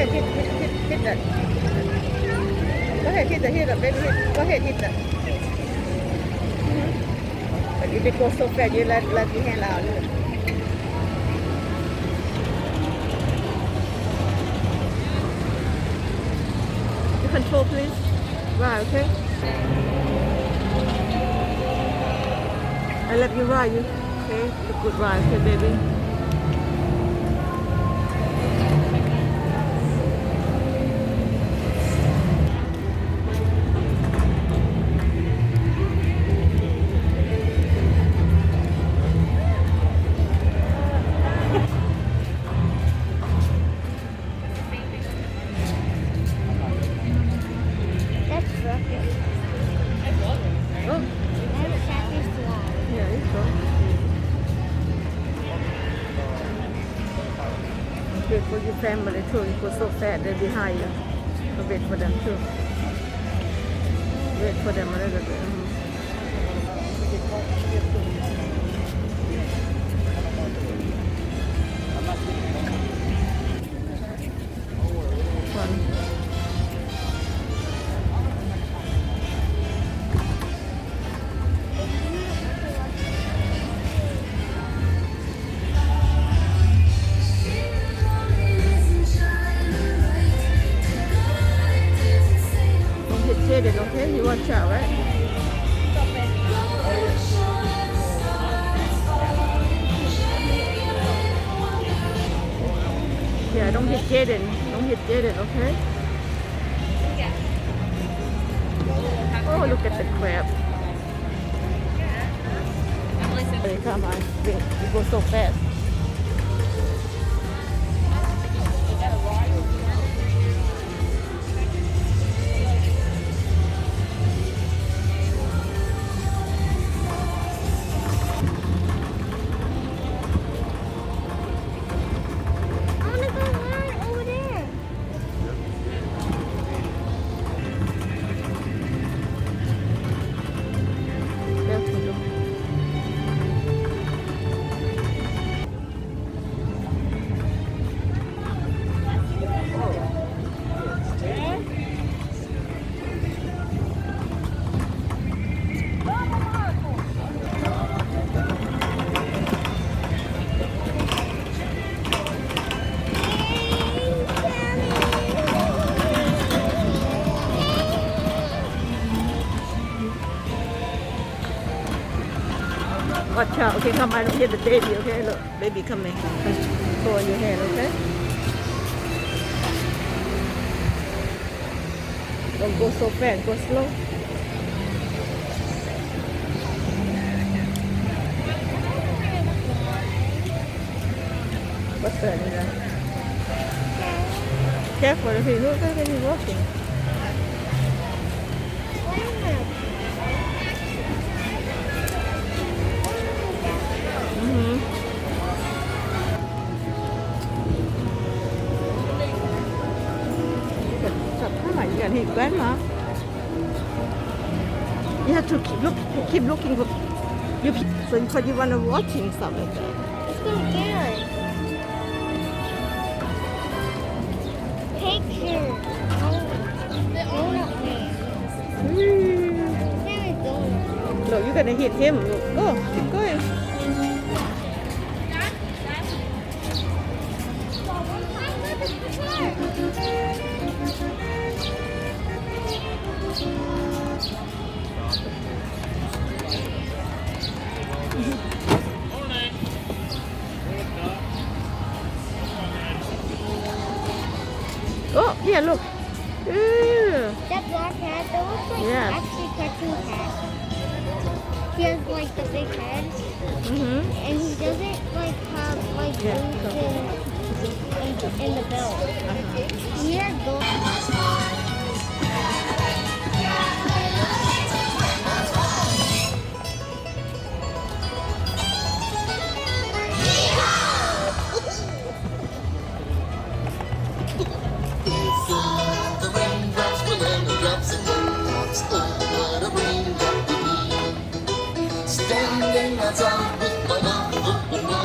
ahead, hit that. Go ahead, hit that, baby. Go ahead, hit that. But if it goes so fast, you let your hand out. You control, please. Right, okay. I let you ride you. Okay, it's a good ride, okay, baby. Wait for your family too. You go so fast, they're behind you. So wait for them too. Wait for them a little bit. Jaden, okay? You watch out, right? Yeah, don't hit Jaden. Don't hit Jaden, okay? Oh, look at the crab. Hey, come on. You go so fast. Watch out, okay, come on, get the baby, okay? Look, baby coming. Go on your hand, okay? Don't go so fast, go slow. What's that in there? Careful, if you look at it, he's walking. You can hit grandma. You have to keep looking for you. So because you want to watching something like that. It's gonna get us. Picture. Donut man. Look, you're gonna hit him. Look. Go, keep going. Oh, yeah, look. That black cat, that looks like actually cartoon cat. He has like the big head. And he doesn't like have like in the bill. He has Standing outside with my love book